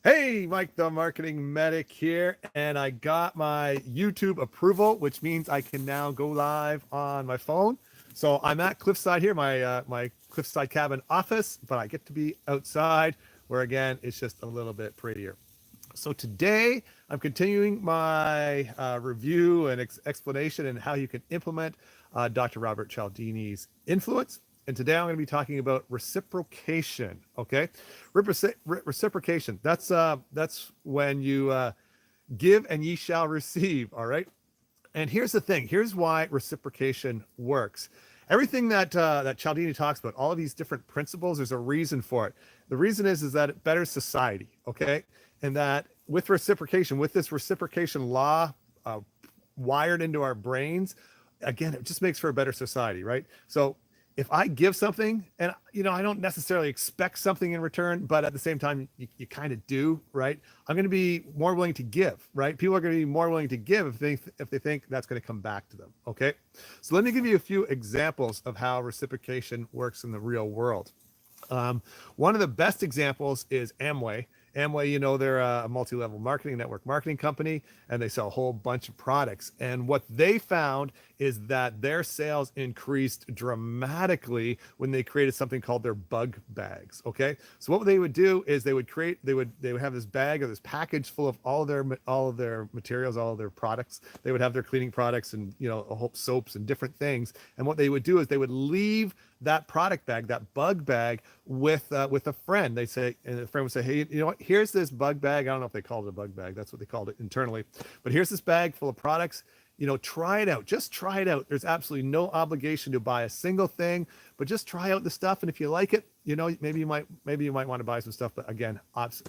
Hey, Mike, the marketing medic here, and I got my YouTube approval, which means I can now go live on my phone. So I'm at Cliffside here, my Cliffside cabin office, but I get to be outside, where again it's just a little bit prettier. So today I'm continuing my review and explanation and how you can implement Dr. Robert Cialdini's influence. And today I'm going to be talking about reciprocation. Okay, reciprocation. That's when you give and ye shall receive. All right. And here's the thing. Here's why reciprocation works. Everything that Cialdini talks about, all of these different principles, there's a reason for it. The reason is that it betters society. Okay, and that with reciprocation, with this reciprocation law uh, wired into our brains, again, it just makes for a better society, right? So if I give something and I don't necessarily expect something in return, but at the same time, you kind of do, right? I'm going to be more willing to give, right? People are going to be more willing to give if they think that's going to come back to them. Okay. So let me give you a few examples of how reciprocation works in the real world. One of the best examples is Amway. Amway, they're a multi-level marketing network marketing company, and they sell a whole bunch of products. And what they found is that their sales increased dramatically when they created something called their bug bags. Okay, so what they would do is they would have this bag or this package full of all of their materials, all of their products. They would have their cleaning products and a whole soaps and different things. And what they would do is they would leave that product bag, that bug bag, with a friend. They say, and the friend would say, "Hey, you know what? Here's this bug bag. I don't know if they called it a bug bag. That's what they called it internally. But here's this bag full of products. Try it out. Just try it out. There's absolutely no obligation to buy a single thing, but just try out the stuff. And if you like it, maybe you might want to buy some stuff. But again,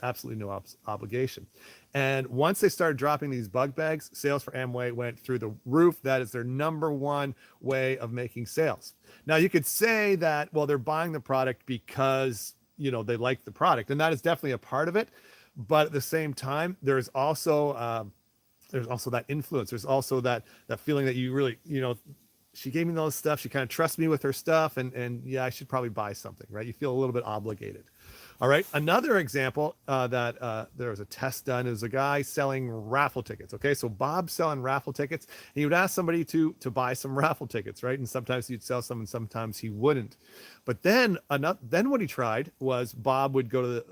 absolutely no obligation." And once they started dropping these bug bags, sales for Amway went through the roof. That is their number one way of making sales. Now you could say that, well, they're buying the product because they like the product, and that is definitely a part of it. But at the same time, there's also that influence. There's also that feeling that you really, she gave me those stuff. She kind of trusts me with her stuff, and yeah, I should probably buy something, right? You feel a little bit obligated. All right. Another example that there was a test done is a guy selling raffle tickets. Okay, so Bob's selling raffle tickets, and he would ask somebody to buy some raffle tickets, right? And sometimes he'd sell some, and sometimes he wouldn't. But then what he tried was Bob would go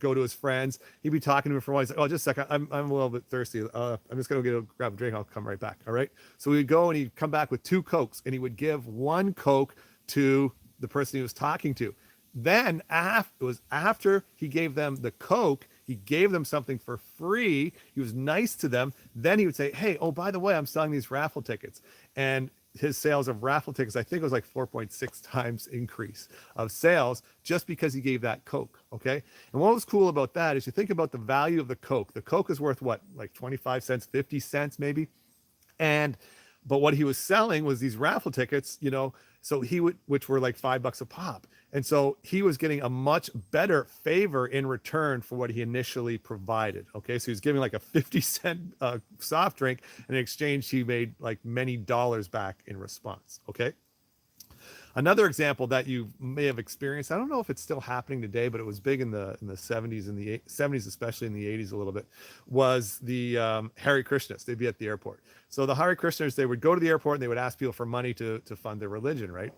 to his friends. He'd be talking to him for a while. He's like, "Oh, just a second. I'm a little bit thirsty. I'm just gonna grab a drink. I'll come right back." All right. So he'd go and he'd come back with two Cokes, and he would give one Coke to the person he was talking to. Then after he gave them the Coke, he gave them something for free. He was nice to them. Then he would say, "Hey, oh, by the way, I'm selling these raffle tickets." And his sales of raffle tickets, I think it was like 4.6 times increase of sales just because he gave that Coke. Okay. And what was cool about that is you think about the value of the Coke. The Coke is worth what, like 25 cents, 50 cents maybe. But what he was selling was these raffle tickets, so which were like $5 a pop. And so he was getting a much better favor in return for what he initially provided. Okay. So he was giving like a 50-cent soft drink, and in exchange, he made like many dollars back in response. Okay. Another example that you may have experienced, I don't know if it's still happening today, but it was big in the 70s and the 70s, especially in the 80s a little bit, was the Hare Krishnas. They'd be at the airport. So the Hare Krishnas, they would go to the airport and they would ask people for money to fund their religion, right?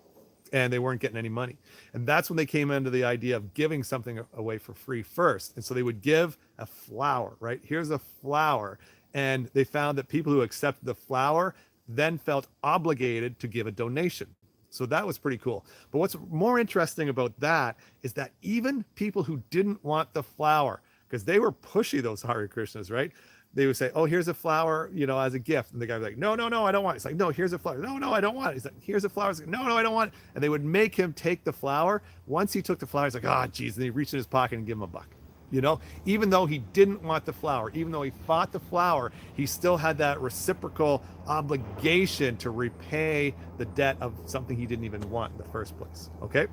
And they weren't getting any money. And that's when they came into the idea of giving something away for free first. And so they would give a flower, right? Here's a flower. And they found that people who accepted the flower then felt obligated to give a donation. So that was pretty cool. But what's more interesting about that is that even people who didn't want the flower, because they were pushy, those Hare Krishnas, right? They would say, "Oh, here's a flower, as a gift." And the guy was like, "No, no, no, I don't want it." He's like, "No, here's a flower." "No, no, I don't want it." He's like, "Here's a flower." He's like, "No, no, I don't want it." And they would make him take the flower. Once he took the flower, he's like, "Oh, geez." And he reached in his pocket and give him a buck. Even though he didn't want the flower, even though he fought the flower, he still had that reciprocal obligation to repay the debt of something he didn't even want in the first place. Okay.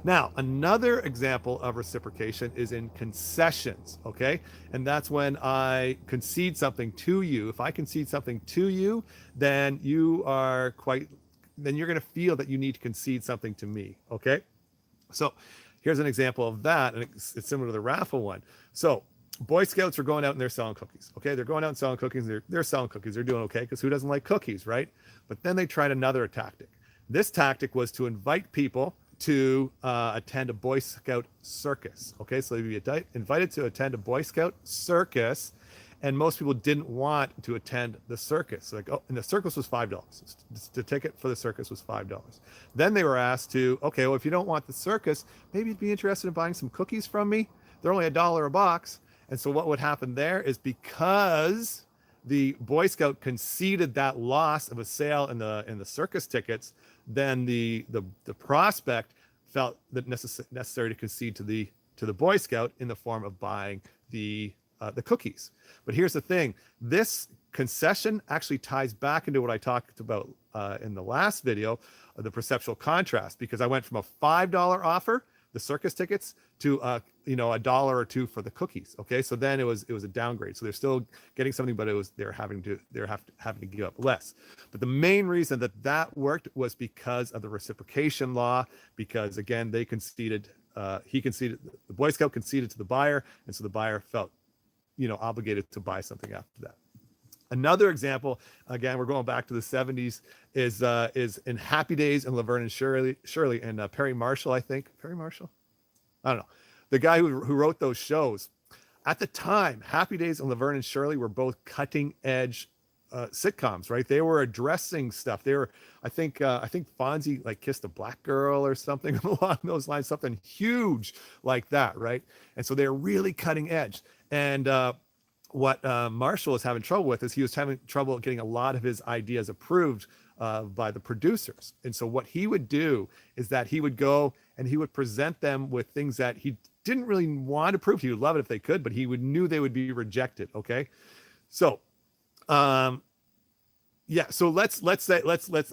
Now, another example of reciprocation is in concessions. Okay. And that's when I concede something to you. If I concede something to you, then then you're going to feel that you need to concede something to me. Okay. So here's an example of that, and it's similar to the raffle one. So Boy Scouts are going out and they're selling cookies. Okay, they're going out and selling cookies. And they're selling cookies. They're doing okay because who doesn't like cookies, right? But then they tried another tactic. This tactic was to invite people to attend a Boy Scout circus. Okay, so they'd be invited to attend a Boy Scout circus, and most people didn't want to attend the circus. So like, oh, and the circus was $5. The ticket for the circus was $5. Then they were asked to, okay, well, if you don't want the circus, maybe you'd be interested in buying some cookies from me. They're only $1 a box. And so what would happen there is, because the Boy Scout conceded that loss of a sale in the circus tickets, then the prospect felt that necessary to concede to the Boy Scout in the form of buying the cookies. But here's the thing: this concession actually ties back into what I talked about in the last video, the perceptual contrast, because I went from a $5 offer, the circus tickets, to $1 or $2 for the cookies. Okay, so then it was a downgrade. So they're still getting something, but they're having to give up less. But the main reason that worked was because of the reciprocation law. Because again, they conceded. He conceded. The Boy Scout conceded to the buyer, and so the buyer felt, obligated to buy something after that. Another example, again, we're going back to the 70s, is in Happy Days and Laverne and Shirley and Perry Marshall, I think. Perry Marshall? I don't know. The guy who wrote those shows. At the time, Happy Days and Laverne and Shirley were both cutting edge sitcoms, right? They were addressing stuff. They were, I think Fonzie like kissed a black girl or something along those lines, something huge like that, right? And so they're really cutting edge. And what Marshall was having trouble with is he was having trouble getting a lot of his ideas approved by the producers. And so what he would do is that he would go and he would present them with things that he didn't really want to prove. He would love it if they could, but he knew they would be rejected. Okay. So, so let's say,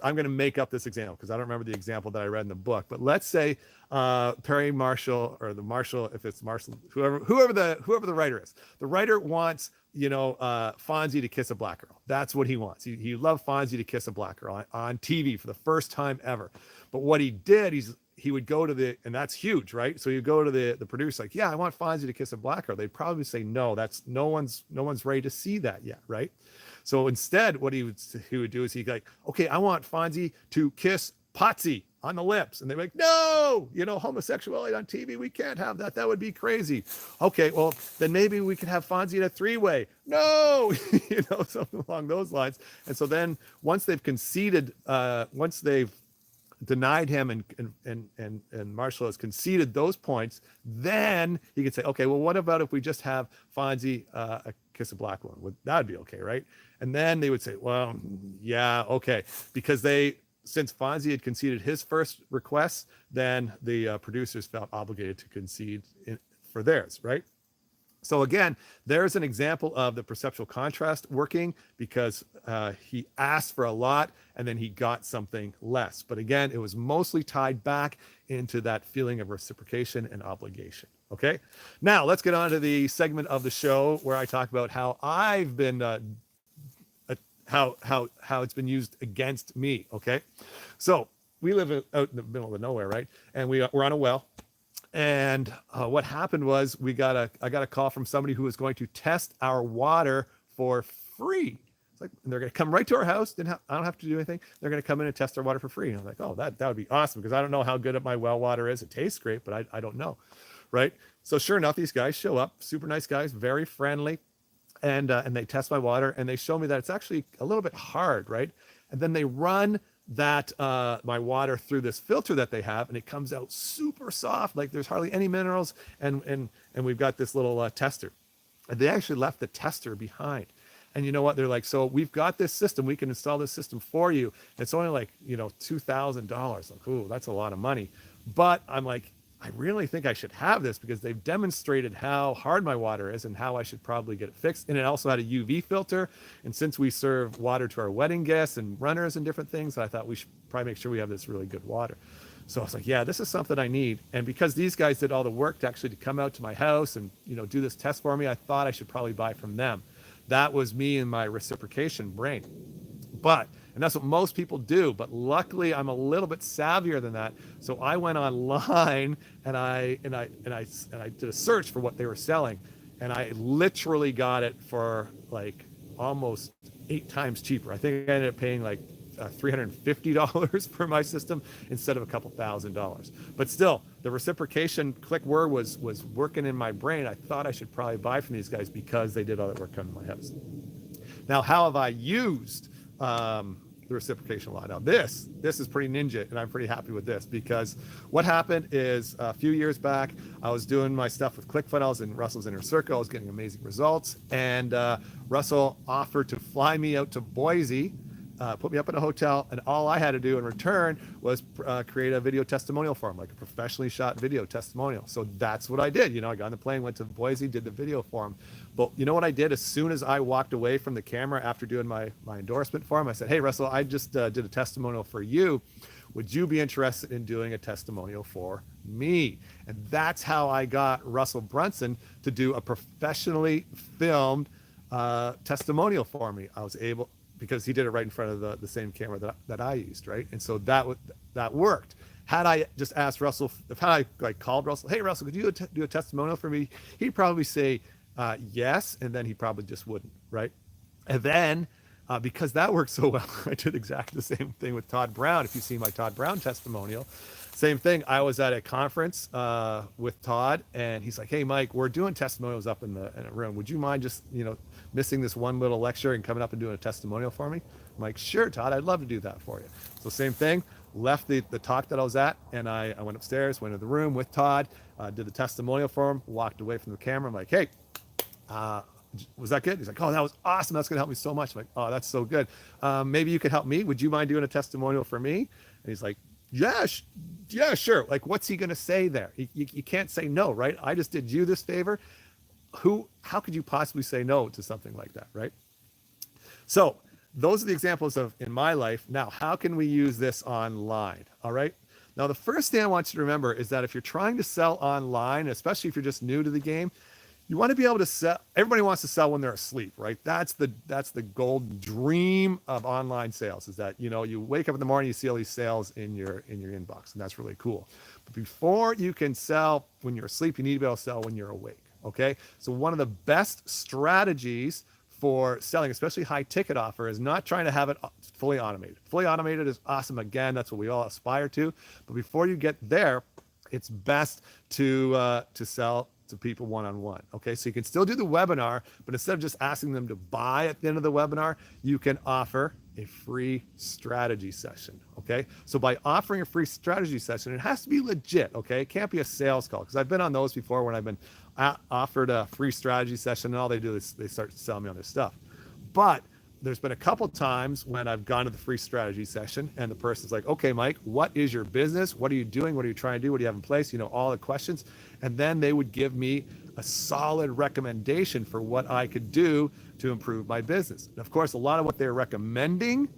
I'm going to make up this example because I don't remember the example that I read in the book, but let's say Perry Marshall, or the Marshall, if it's Marshall, whoever the writer is, the writer wants, Fonzie to kiss a black girl. That's what he wants. He loved Fonzie to kiss a black girl on TV for the first time ever. But what he did, he would go to and that's huge, right? So you go to the producer, like, yeah, I want Fonzie to kiss a black girl. They'd probably say, no, no one's ready to see that yet, right? So instead, what he would do is he'd like, okay, I want Fonzie to kiss Potsy on the lips. And they're like, no, homosexuality on TV, we can't have that. That would be crazy. Okay, well, then maybe we could have Fonzie in a three-way. No, something along those lines. And so then once they've conceded, once they've denied him and Marshall has conceded those points, then he could say, okay, well, what about if we just have Fonzie kiss a black woman? That'd be okay, right? And then they would say, well, yeah, okay, because since Fonzie had conceded his first request, then the producers felt obligated to concede for theirs, right? So again, there's an example of the perceptual contrast working, because he asked for a lot and then he got something less. But again, it was mostly tied back into that feeling of reciprocation and obligation. Okay, now let's get on to the segment of the show where I talk about how I've been how it's been used against me. Okay, so we live out in the middle of nowhere, right? And we're on a well. And what happened was I got a call from somebody who was going to test our water for free. It's like, and they're going to come right to our house. I don't have to do anything. They're going to come in and test our water for free. And I'm like, oh, that would be awesome, because I don't know how good my well water is. It tastes great, but I don't know, right? So sure enough, these guys show up, super nice guys, very friendly, and they test my water and they show me that it's actually a little bit hard, right? And then they run that my water through this filter that they have, and it comes out super soft, like there's hardly any minerals, and we've got this little tester. And they actually left the tester behind. And you know what? They're like, so we've got this system, we can install this system for you. It's only like, $2,000. Like, ooh, that's a lot of money. But I'm like, I really think I should have this, because they've demonstrated how hard my water is and how I should probably get it fixed. And it also had a UV filter. And since we serve water to our wedding guests and runners and different things, I thought we should probably make sure we have this really good water. So I was like, yeah, this is something I need. And because these guys did all the work to come out to my house and, do this test for me, I thought I should probably buy from them. That was me and my reciprocation brain. And that's what most people do. But luckily, I'm a little bit savvier than that. So I went online and I did a search for what they were selling, and I literally got it for like almost 8 times cheaper. I think I ended up paying like $350 for my system instead of a couple $1,000s. But still, the reciprocation click word was working in my brain. I thought I should probably buy from these guys because they did all that work on my house. Now, how have I used the reciprocation law? Now, this is pretty ninja, and I'm pretty happy with this, because what happened is a few years back, I was doing my stuff with ClickFunnels in Russell's Inner Circle. I was getting amazing results, and Russell offered to fly me out to Boise, put me up in a hotel, and all I had to do in return was create a video testimonial for him, like a professionally shot video testimonial. So that's what I did. I got on the plane, went to Boise, did the video for him. But you know what I did? As soon as I walked away from the camera after doing my endorsement for him, I said, hey, Russell, I just did a testimonial for you. Would you be interested in doing a testimonial for me? And that's how I got Russell Brunson to do a professionally filmed testimonial for me. I was able, because he did it right in front of the same camera that I used, right? And so that worked. Had I just asked Russell, had I called Russell, hey Russell, could you do a testimonial for me? He'd probably say yes, and then he probably just wouldn't, right? And then because that worked so well, I did exactly the same thing with Todd Brown. If you see my Todd Brown testimonial, same thing. I was at a conference with Todd, and he's like, hey Mike, we're doing testimonials up in a room. Would you mind just missing this one little lecture and coming up and doing a testimonial for me? I'm like, sure, Todd, I'd love to do that for you. So same thing, left the talk that I was at, and I went upstairs, went to the room with Todd, did the testimonial for him, walked away from the camera. I'm like, hey, was that good? He's like, oh, that was awesome. That's going to help me so much. I'm like, oh, that's so good. Maybe you could help me. Would you mind doing a testimonial for me? And he's like, yeah, sure. Like, what's he going to say there? You can't say no, right? I just did you this favor. How could you possibly say no to something like that, right? So those are the examples in my life. Now, how can we use this online? All right. Now, the first thing I want you to remember is that if you're trying to sell online, especially if you're just new to the game, you want to be able to sell. Everybody wants to sell when they're asleep, right? That's the golden dream of online sales, is that, you wake up in the morning, you see all these sales in your inbox, and that's really cool. But before you can sell when you're asleep, you need to be able to sell when you're awake. Okay. So one of the best strategies for selling, especially high ticket offer, is not trying to have it fully automated. Fully automated is awesome. Again, that's what we all aspire to. But before you get there, it's best to sell to people one-on-one. Okay. So you can still do the webinar, but instead of just asking them to buy at the end of the webinar, you can offer a free strategy session. Okay. So by offering a free strategy session, it has to be legit. Okay. It can't be a sales call, because I've been on those before when I've been offered a free strategy session, and all they do is they start selling me on their stuff. But there's been a couple times when I've gone to the free strategy session and the person's like, okay, Mike, what is your business? What are you doing? What are you trying to do? What do you have in place? All the questions. And then they would give me a solid recommendation for what I could do to improve my business. And of course, a lot of what they're recommending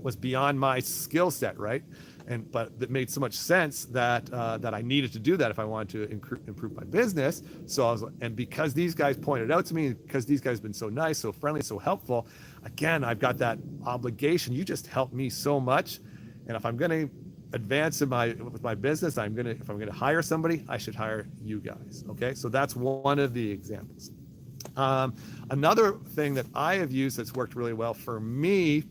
was beyond my skill set, right? But it made so much sense that I needed to do that if I wanted to improve my business. So and because these guys pointed out to me, because these guys have been so nice, so friendly, so helpful, again, I've got that obligation. You just helped me so much, and if I'm going to advance with my business, if I'm going to hire somebody, I should hire you guys. Okay, so that's one of the examples. Another thing that I have used that's worked really well for me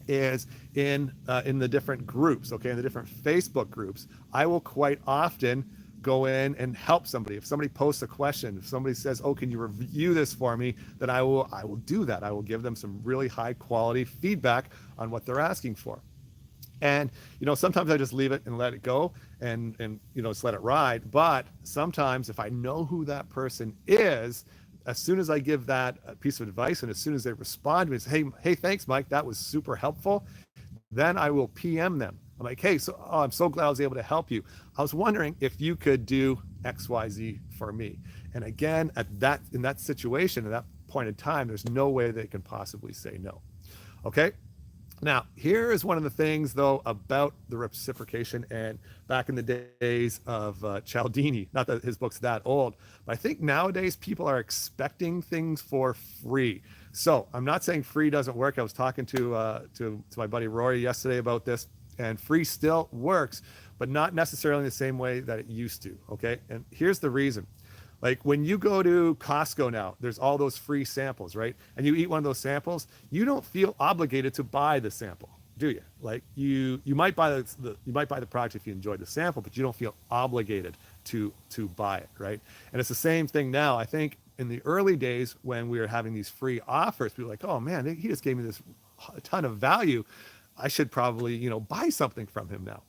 is in the different groups, okay, in the different Facebook groups. I will quite often go in and help somebody. If somebody posts a question, if somebody says, oh, can you review this for me, then I will do that. I will give them some really high quality feedback on what they're asking for. And, sometimes I just leave it and let it go and just let it ride. But sometimes if I know who that person is, as soon as I give that piece of advice, and as soon as they respond to me and say, hey, thanks, Mike, that was super helpful, then I will PM them. I'm like, hey, I'm so glad I was able to help you. I was wondering if you could do XYZ for me. And again, in that situation, at that point in time, there's no way they can possibly say no. Okay. Now, here is one of the things, though, about the reciprocation. And back in the days of Cialdini, not that his book's that old, but I think nowadays people are expecting things for free. So I'm not saying free doesn't work. I was talking to my buddy Rory yesterday about this, and free still works, but not necessarily in the same way that it used to. Okay, and here's the reason. Like when you go to Costco now, there's all those free samples, right? And you eat one of those samples, you don't feel obligated to buy the sample, do you? Like you might buy you might buy the product if you enjoy the sample, but you don't feel obligated to buy it, right? And it's the same thing now. I think in the early days when we were having these free offers, we were like, oh man, he just gave me this a ton of value. I should probably, buy something from him now.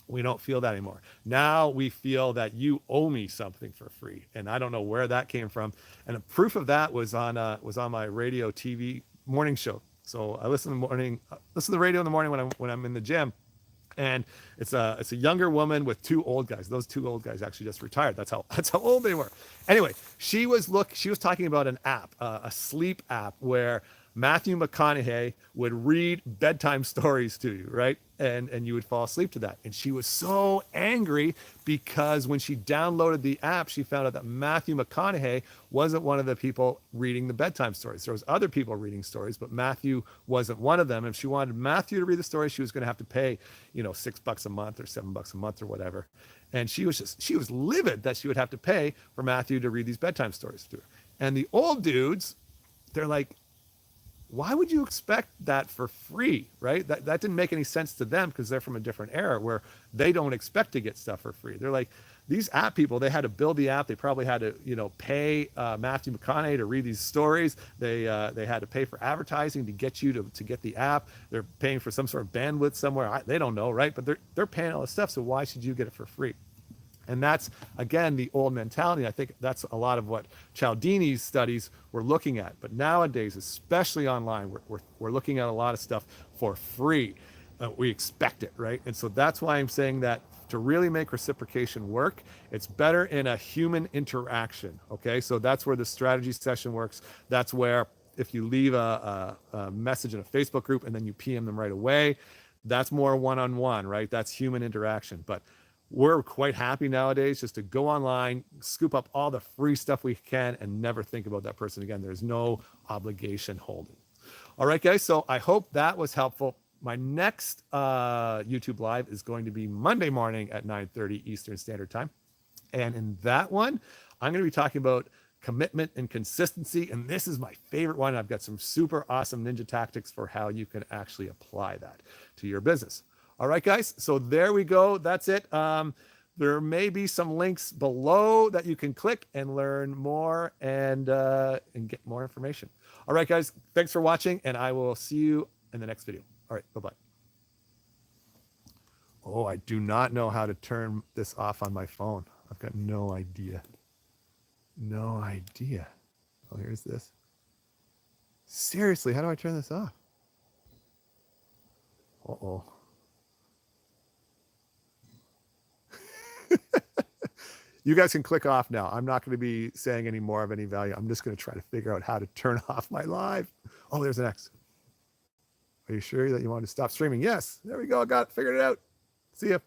We don't feel that anymore. Now we feel that you owe me something for free, and I don't know where that came from. And the proof of that was on my radio, TV morning show. So I listen to the radio in the morning when I'm in the gym, and it's a younger woman with two old guys. Those two old guys actually just retired. That's how old they were. Anyway, she was talking about an app, a sleep app where Matthew McConaughey would read bedtime stories to you, right? And you would fall asleep to that. And she was so angry because when she downloaded the app, she found out that Matthew McConaughey wasn't one of the people reading the bedtime stories. There was other people reading stories, but Matthew wasn't one of them. If she wanted Matthew to read the story, she was going to have to pay, $6 a month or $7 a month or whatever. And she was livid that she would have to pay for Matthew to read these bedtime stories to her. And the old dudes, they're like, why would you expect that for free, right? That didn't make any sense to them because they're from a different era where they don't expect to get stuff for free. They're like, these app people, they had to build the app. They probably had to, pay Matthew McConaughey to read these stories. They had to pay for advertising to get you to get the app. They're paying for some sort of bandwidth somewhere. They don't know, right? But they're paying all this stuff. So why should you get it for free? And that's, again, the old mentality. I think that's a lot of what Cialdini's studies were looking at. But nowadays, especially online, we're looking at a lot of stuff for free. We expect it, right? And so that's why I'm saying that to really make reciprocation work, it's better in a human interaction, okay? So that's where the strategy session works. That's where if you leave a message in a Facebook group and then you PM them right away, that's more one-on-one, right? That's human interaction. But we're quite happy nowadays just to go online, scoop up all the free stuff we can, and never think about that person again. There's no obligation holding. All right, guys. So I hope that was helpful. My next YouTube live is going to be Monday morning at 9:30 Eastern Standard Time. And in that one, I'm going to be talking about commitment and consistency. And this is my favorite one. I've got some super awesome ninja tactics for how you can actually apply that to your business. All right, guys. So there we go. That's it. There may be some links below that you can click and learn more and get more information. All right, guys. Thanks for watching, and I will see you in the next video. All right. Bye-bye. Oh, I do not know how to turn this off on my phone. I've got no idea. No idea. Oh, here's this. Seriously, how do I turn this off? Uh-oh. You guys can click off now. I'm not going to be saying any more of any value. I'm just going to try to figure out how to turn off my live. Oh, there's an X. Are you sure that you want to stop streaming? Yes. There we go. I got it. Figured it out. See ya.